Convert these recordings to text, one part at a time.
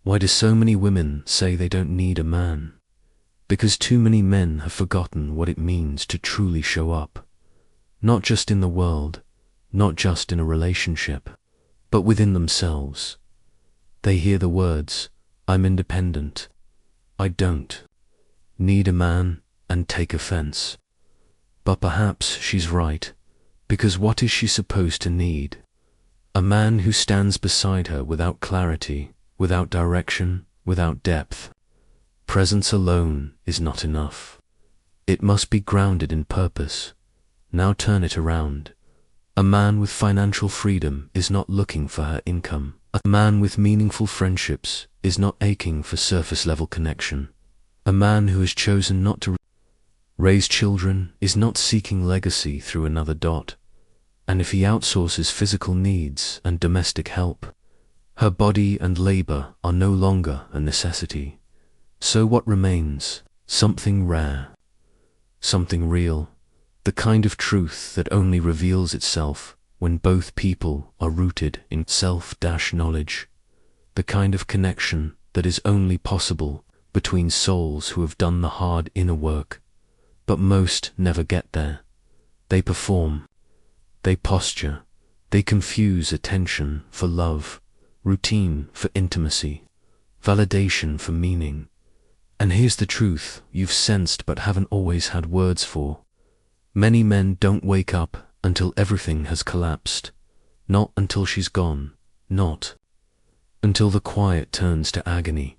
Why do so many women say they don't need a man? Because too many men have forgotten what it means to truly show up. Not just in the world, not just in a relationship, but within themselves. They hear the words, "I'm independent. I don't need a man," and take offense. But perhaps she's right, because what is she supposed to need? A man who stands beside her without clarity, without direction, without depth. Presence alone is not enough. It must be grounded in purpose. Now turn it around. A man with financial freedom is not looking for her income. A man with meaningful friendships is not aching for surface-level connection. A man who has chosen not to raise children is not seeking legacy through another dot. And if he outsources physical needs and domestic help, her body and labor are no longer a necessity. So what remains? Something rare, something real, the kind of truth that only reveals itself when both people are rooted in self-knowledge, the kind of connection that is only possible between souls who have done the hard inner work. But most never get there. They perform, they posture, they confuse attention for love, routine for intimacy, validation for meaning. And here's the truth you've sensed but haven't always had words for. Many men don't wake up until everything has collapsed, not until she's gone, not until the quiet turns to agony,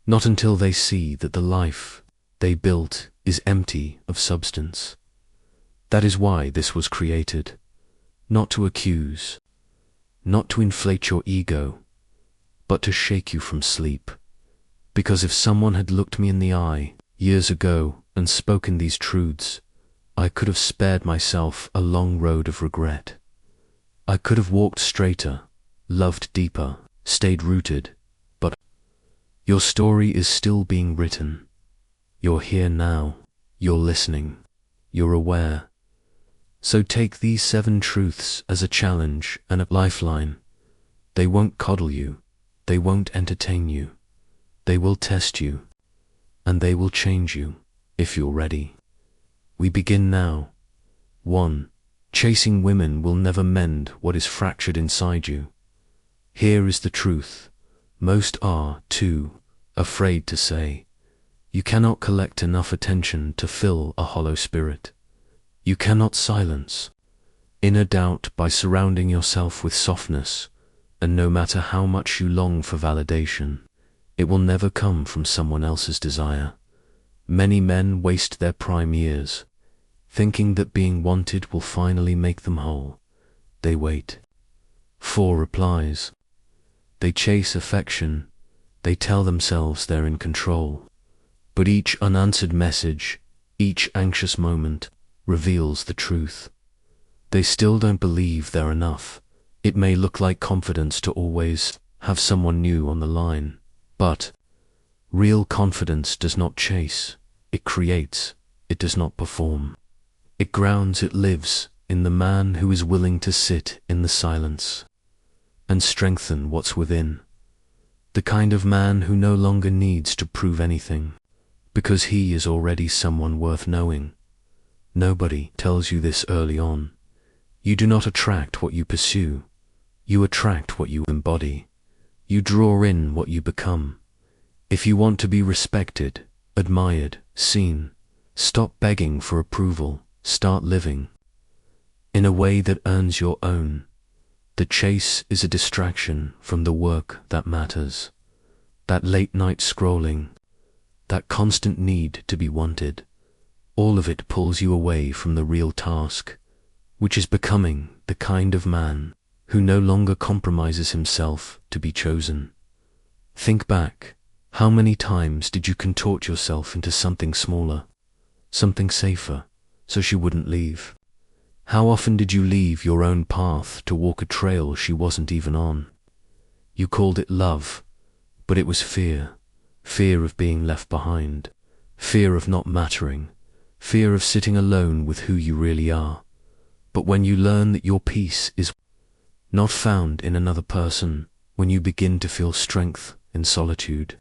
not until they see that the life they built is empty of substance. That is why this was created, not to accuse, not to inflate your ego, but to shake you from sleep. Because if someone had looked me in the eye years ago and spoken these truths, I could have spared myself a long road of regret. I could have walked straighter, loved deeper, stayed rooted, but your story is still being written. You're here now, you're listening, you're aware. So take these 7 truths as a challenge and a lifeline. They won't coddle you, they won't entertain you. They will test you, and they will change you, if you're ready. We begin now. 1. Chasing women will never mend what is fractured inside you. Here is the truth. Most are, too, afraid to say. You cannot collect enough attention to fill a hollow spirit. You cannot silence inner doubt by surrounding yourself with softness, and no matter how much you long for validation, it will never come from someone else's desire. Many men waste their prime years, thinking that being wanted will finally make them whole. They wait for replies. They chase affection. They tell themselves they're in control. But each unanswered message, each anxious moment, reveals the truth. They still don't believe they're enough. It may look like confidence to always have someone new on the line. But real confidence does not chase, it creates, it does not perform. It grounds, it lives in the man who is willing to sit in the silence and strengthen what's within. The kind of man who no longer needs to prove anything, because he is already someone worth knowing. Nobody tells you this early on. You do not attract what you pursue, you attract what you embody. You draw in what you become. If you want to be respected, admired, seen, stop begging for approval, start living in a way that earns your own. The chase is a distraction from the work that matters. That late night scrolling, that constant need to be wanted, all of it pulls you away from the real task, which is becoming the kind of man who no longer compromises himself to be chosen. Think back. How many times did you contort yourself into something smaller, something safer, so she wouldn't leave? How often did you leave your own path to walk a trail she wasn't even on? You called it love, but it was fear. Fear of being left behind, fear of not mattering, fear of sitting alone with who you really are. But when you learn that your peace is not found in another person, when you begin to feel strength in solitude.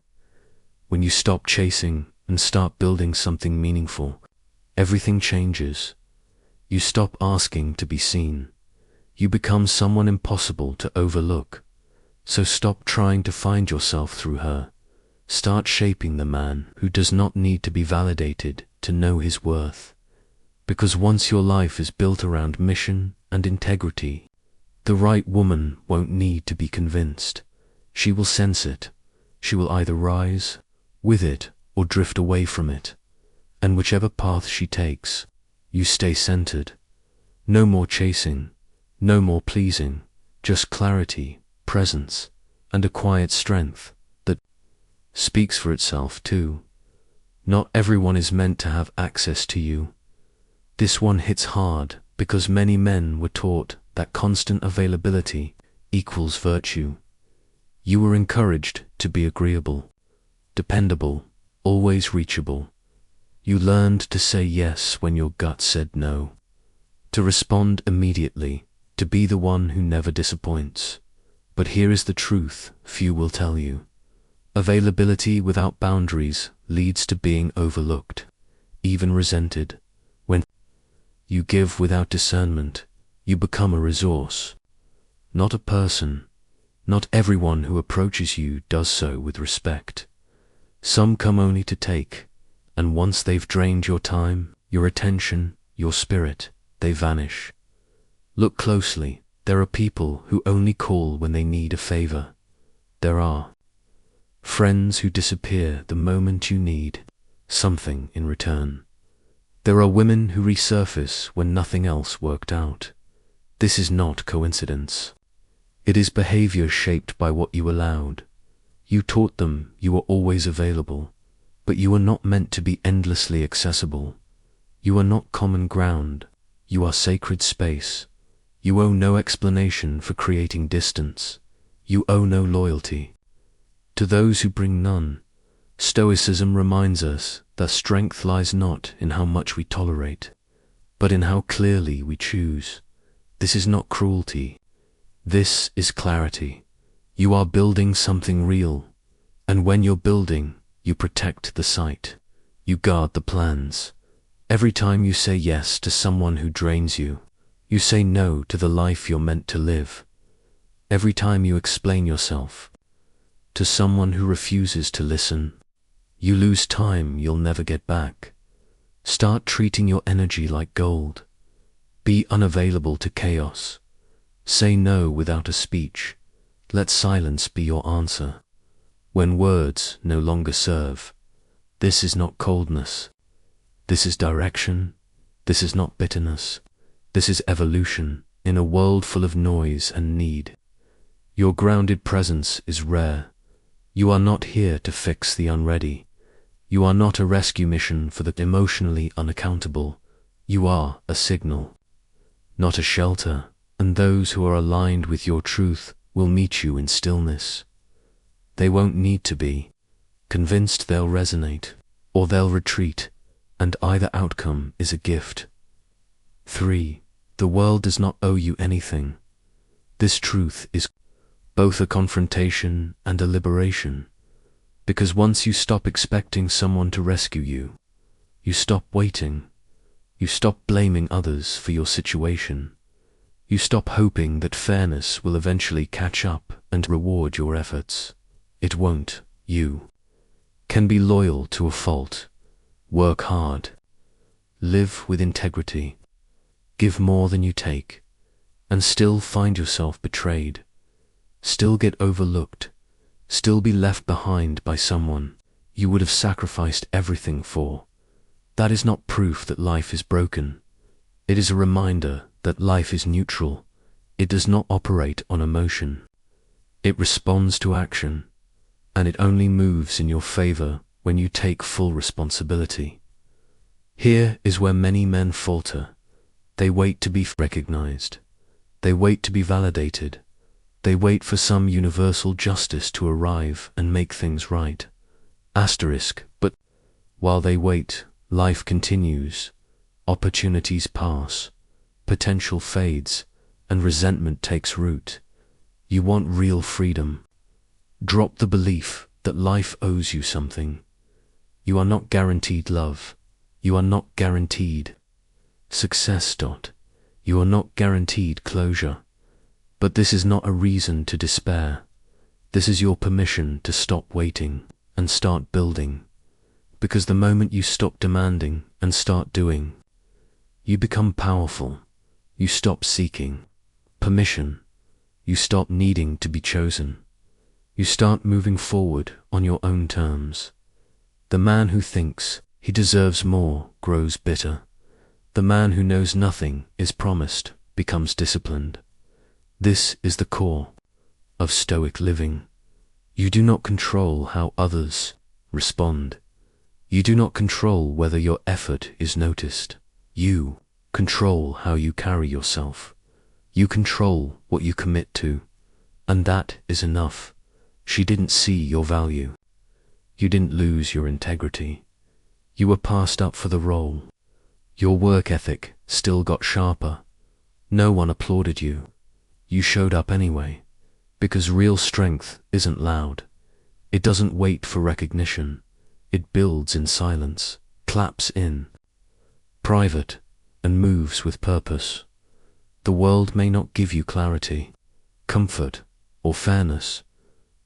When you stop chasing and start building something meaningful, everything changes. You stop asking to be seen. You become someone impossible to overlook. So stop trying to find yourself through her. Start shaping the man who does not need to be validated to know his worth. Because once your life is built around mission and integrity, the right woman won't need to be convinced. She will sense it. She will either rise with it or drift away from it. And whichever path she takes, you stay centered. No more chasing, no more pleasing, just clarity, presence, and a quiet strength that speaks for itself too. Not everyone is meant to have access to you. This one hits hard because many men were taught that constant availability equals virtue. You were encouraged to be agreeable, dependable, always reachable. You learned to say yes when your gut said no, to respond immediately, to be the one who never disappoints. But here is the truth few will tell you. Availability without boundaries leads to being overlooked, even resented. When you give without discernment, you become a resource, not a person. Not everyone who approaches you does so with respect. Some come only to take, and once they've drained your time, your attention, your spirit, they vanish. Look closely. There are people who only call when they need a favor. There are friends who disappear the moment you need something in return. There are women who resurface when nothing else worked out. This is not coincidence. It is behavior shaped by what you allowed. You taught them you were always available, but you are not meant to be endlessly accessible. You are not common ground. You are sacred space. You owe no explanation for creating distance. You owe no loyalty. To those who bring none, Stoicism reminds us that strength lies not in how much we tolerate, but in how clearly we choose. This is not cruelty. This is clarity. You are building something real, and when you're building, you protect the site. You guard the plans. Every time you say yes to someone who drains you, you say no to the life you're meant to live. Every time you explain yourself to someone who refuses to listen, you lose time you'll never get back. Start treating your energy like gold. Be unavailable to chaos. Say no without a speech. Let silence be your answer. When words no longer serve, this is not coldness. This is direction. This is not bitterness. This is evolution in a world full of noise and need. Your grounded presence is rare. You are not here to fix the unready. You are not a rescue mission for the emotionally unaccountable. You are a signal, not a shelter, and those who are aligned with your truth will meet you in stillness. They won't need to be convinced. They'll resonate, or they'll retreat, and either outcome is a gift. 3. The world does not owe you anything. This truth is both a confrontation and a liberation, because once you stop expecting someone to rescue you, you stop waiting. You stop blaming others for your situation. You stop hoping that fairness will eventually catch up and reward your efforts. It won't. You can be loyal to a fault, work hard, live with integrity, give more than you take, and still find yourself betrayed, still get overlooked, still be left behind by someone you would have sacrificed everything for. That is not proof that life is broken. It is a reminder that life is neutral. It does not operate on emotion. It responds to action, and it only moves in your favor when you take full responsibility. Here is where many men falter. They wait to be recognized. They wait to be validated. They wait for some universal justice to arrive and make things right. But while they wait, life continues. Opportunities pass. Potential fades, and resentment takes root. You want real freedom, Drop the belief that life owes you something. You are not guaranteed love. You are not guaranteed success. You are not guaranteed closure. But this is not a reason to despair. This is your permission to stop waiting and start building. Because the moment you stop demanding and start doing, you become powerful. You stop seeking permission. You stop needing to be chosen. You start moving forward on your own terms. The man who thinks he deserves more grows bitter. The man who knows nothing is promised becomes disciplined. This is the core of Stoic living. You do not control how others respond. You do not control whether your effort is noticed. You control how you carry yourself. You control what you commit to. And that is enough. She didn't see your value. You didn't lose your integrity. You were passed up for the role. Your work ethic still got sharper. No one applauded you. You showed up anyway. Because real strength isn't loud. It doesn't wait for recognition. It builds in silence, claps in private, and moves with purpose. The world may not give you clarity, comfort, or fairness,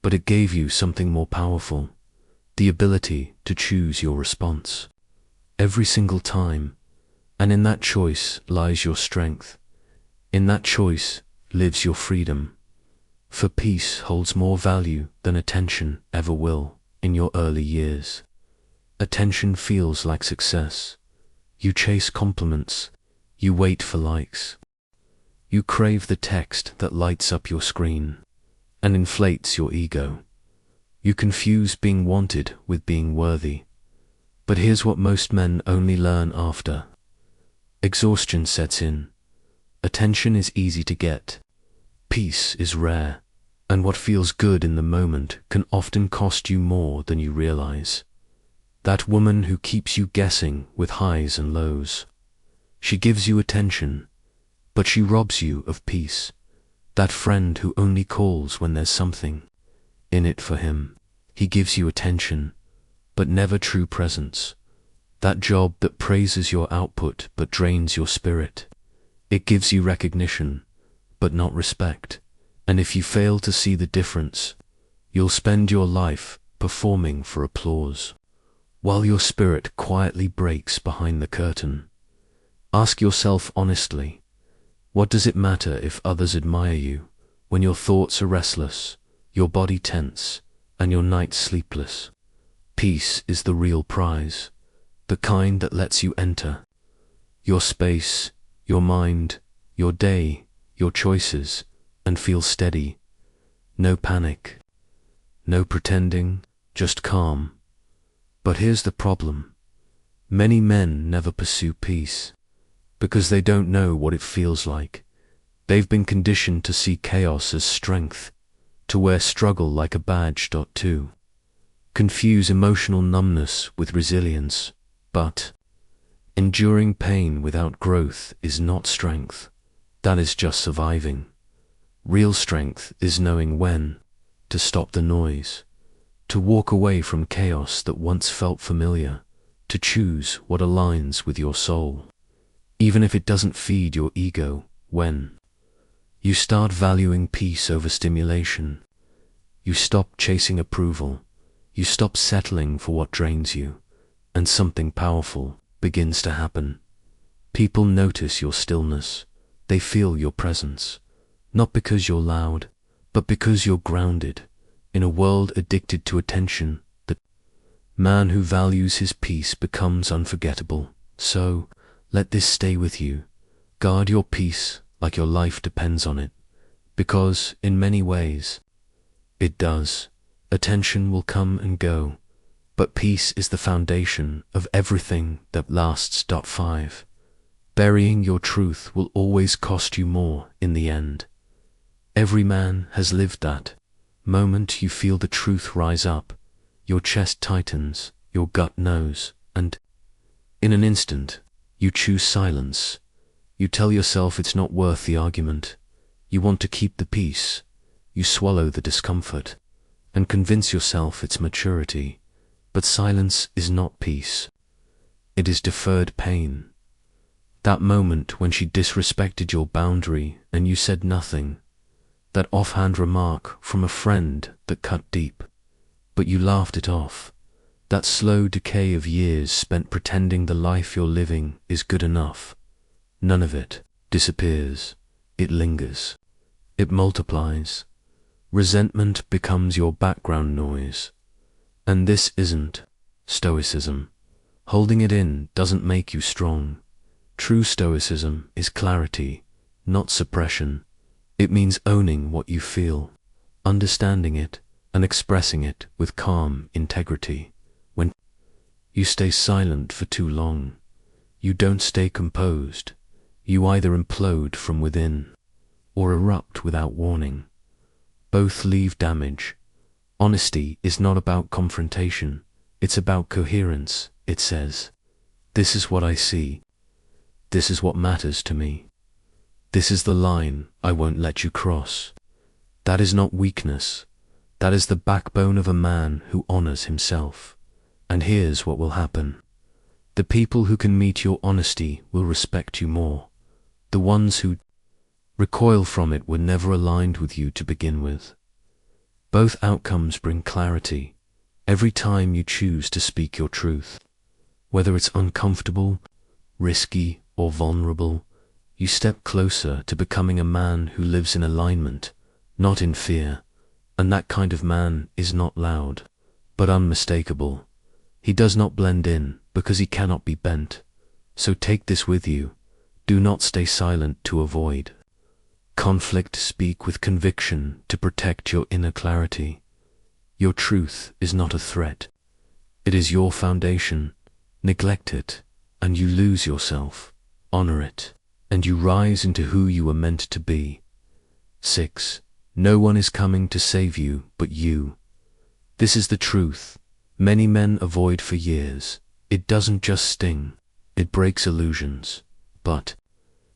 but it gave you something more powerful, the ability to choose your response every single time. And in that choice lies your strength. In that choice lives your freedom. For peace holds more value than attention ever will in your early years. Attention feels like success. You chase compliments. You wait for likes. You crave the text that lights up your screen and inflates your ego. You confuse being wanted with being worthy. But here's what most men only learn after. Exhaustion sets in. Attention is easy to get. Peace is rare. And what feels good in the moment can often cost you more than you realize. That woman who keeps you guessing with highs and lows. She gives you attention, but she robs you of peace. That friend who only calls when there's something in it for him. He gives you attention, but never true presence. That job that praises your output but drains your spirit. It gives you recognition, but not respect. And if you fail to see the difference, you'll spend your life performing for applause, while your spirit quietly breaks behind the curtain. Ask yourself honestly, what does it matter if others admire you when your thoughts are restless, your body tense, and your nights sleepless? Peace is the real prize, the kind that lets you enter your space, your mind, your day, your choices, and feel steady. No panic, no pretending, just calm. But here's the problem. Many men never pursue peace because they don't know what it feels like. They've been conditioned to see chaos as strength, to wear struggle like a badge. To confuse emotional numbness with resilience. But enduring pain without growth is not strength. That is just surviving. Real strength is knowing when to stop the noise, to walk away from chaos that once felt familiar, to choose what aligns with your soul, even if it doesn't feed your ego. When you start valuing peace over stimulation, you stop chasing approval, you stop settling for what drains you, and something powerful begins to happen. People notice your stillness. They feel your presence. Not because you're loud, but because you're grounded. In a world addicted to attention, the man who values his peace becomes unforgettable. So, let this stay with you. Guard your peace like your life depends on it. Because, in many ways, it does. Attention will come and go, but peace is the foundation of everything that lasts. 5. Burying your truth will always cost you more in the end. Every man has lived that moment you feel the truth rise up, your chest tightens, your gut knows, and in an instant, you choose silence. You tell yourself it's not worth the argument. You want to keep the peace. You swallow the discomfort, and convince yourself it's maturity. But silence is not peace. It is deferred pain. That moment when she disrespected your boundary and you said nothing. That offhand remark from a friend that cut deep, but you laughed it off. That slow decay of years spent pretending the life you're living is good enough. None of it disappears. It lingers. It multiplies. Resentment becomes your background noise. And this isn't Stoicism. Holding it in doesn't make you strong. True Stoicism is clarity, not suppression. It means owning what you feel, understanding it, and expressing it with calm integrity. When you stay silent for too long, you don't stay composed. You either implode from within or erupt without warning. Both leave damage. Honesty is not about confrontation. It's about coherence. It says, "This is what I see. This is what matters to me. This is the line I won't let you cross." That is not weakness. That is the backbone of a man who honors himself. And here's what will happen. The people who can meet your honesty will respect you more. The ones who recoil from it were never aligned with you to begin with. Both outcomes bring clarity every time you choose to speak your truth. Whether it's uncomfortable, risky, or vulnerable, you step closer to becoming a man who lives in alignment, not in fear. And that kind of man is not loud, but unmistakable. He does not blend in because he cannot be bent. So take this with you. Do not stay silent to avoid conflict. Speak with conviction to protect your inner clarity. Your truth is not a threat. It is your foundation. Neglect it, and you lose yourself. Honor it, and you rise into who you were meant to be. 6. No one is coming to save you but you. This is the truth many men avoid for years. It doesn't just sting, it breaks illusions. But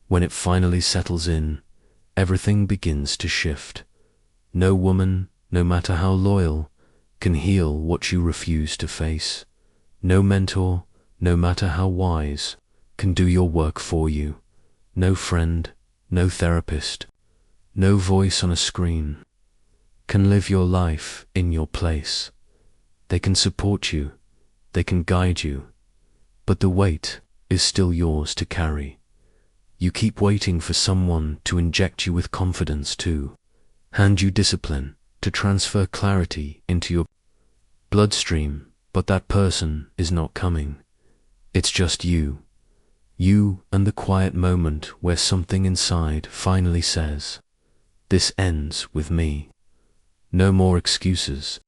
when it finally settles in, everything begins to shift. No woman, no matter how loyal, can heal what you refuse to face. No mentor, no matter how wise, can do your work for you. No friend, no therapist, no voice on a screen can live your life in your place. They can support you, they can guide you, but the weight is still yours to carry. You keep waiting for someone to inject you with confidence, to hand you discipline, to transfer clarity into your bloodstream, but that person is not coming. It's just you. You and the quiet moment where something inside finally says, "This ends with me." No more excuses.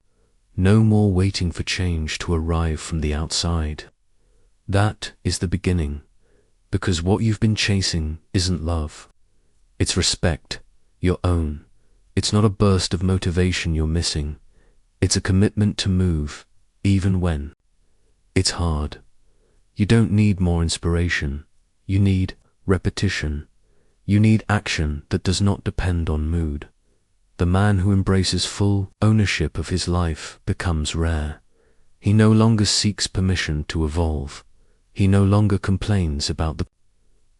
No more waiting for change to arrive from the outside. That is the beginning, because what you've been chasing isn't love. It's respect, your own. It's not a burst of motivation you're missing. It's a commitment to move, even when it's hard. You don't need more inspiration. You need repetition. You need action that does not depend on mood. The man who embraces full ownership of his life becomes rare. He no longer seeks permission to evolve. He no longer complains about the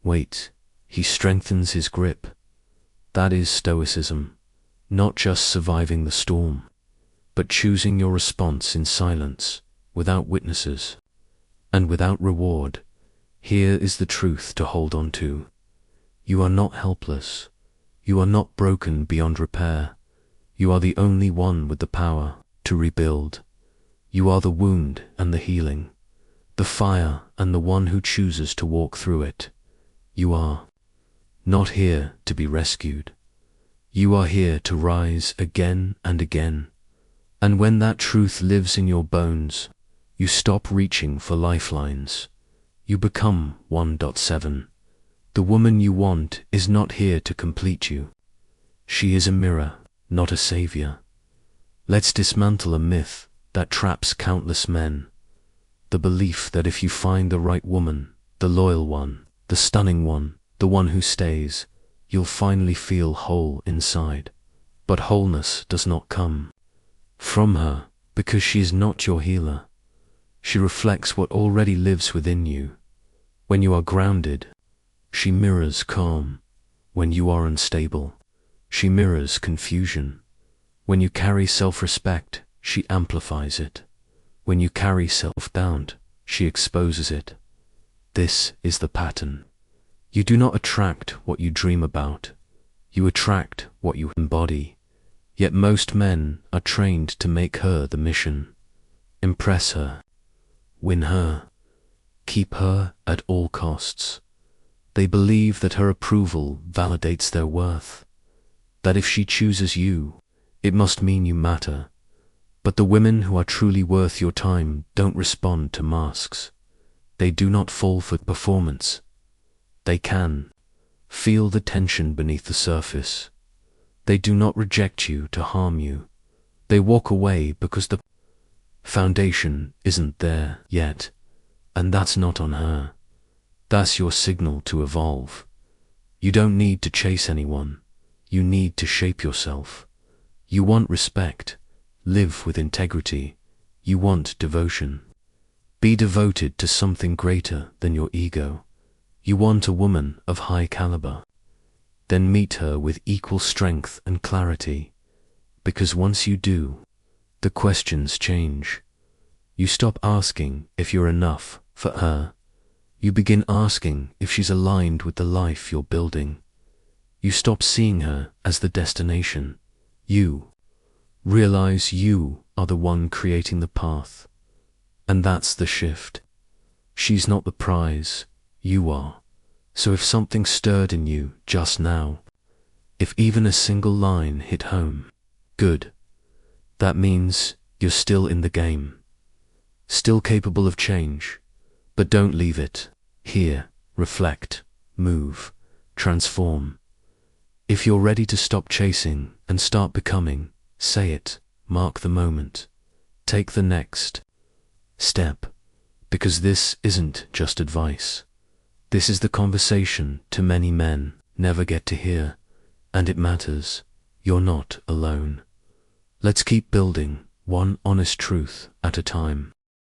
weight. He strengthens his grip. That is Stoicism. Not just surviving the storm, but choosing your response in silence, without witnesses, and without reward. Here is the truth to hold on to. You are not helpless. You are not broken beyond repair. You are the only one with the power to rebuild. You are the wound and the healing, the fire and the one who chooses to walk through it. You are not here to be rescued. You are here to rise again and again. And when that truth lives in your bones, you stop reaching for lifelines. You become 1.7. The woman you want is not here to complete you. She is a mirror, not a savior. Let's dismantle a myth that traps countless men. The belief that if you find the right woman, the loyal one, the stunning one, the one who stays, you'll finally feel whole inside. But wholeness does not come from her, because she is not your healer. She reflects what already lives within you. When you are grounded, she mirrors calm. When you are unstable, she mirrors confusion. When you carry self-respect, she amplifies it. When you carry self-doubt, she exposes it. This is the pattern. You do not attract what you dream about. You attract what you embody. Yet most men are trained to make her the mission. Impress her. Win her. Keep her at all costs. They believe that her approval validates their worth. That if she chooses you, it must mean you matter. But the women who are truly worth your time don't respond to masks. They do not fall for performance. They can feel the tension beneath the surface. They do not reject you to harm you. They walk away because the foundation isn't there yet. And that's not on her. That's your signal to evolve. You don't need to chase anyone. You need to shape yourself. You want respect. Live with integrity. You want devotion. Be devoted to something greater than your ego. You want a woman of high caliber. Then meet her with equal strength and clarity. Because once you do, the questions change. You stop asking if you're enough for her. You begin asking if she's aligned with the life you're building. You stop seeing her as the destination. You realize you are the one creating the path. And that's the shift. She's not the prize. You are. So if something stirred in you just now, if even a single line hit home, good. That means you're still in the game. Still capable of change. But don't leave it. Hear, reflect, move, transform. If you're ready to stop chasing and start becoming, say it, mark the moment. Take the next step. Because this isn't just advice. This is the conversation too many men never get to hear. And it matters. You're not alone. Let's keep building, one honest truth at a time.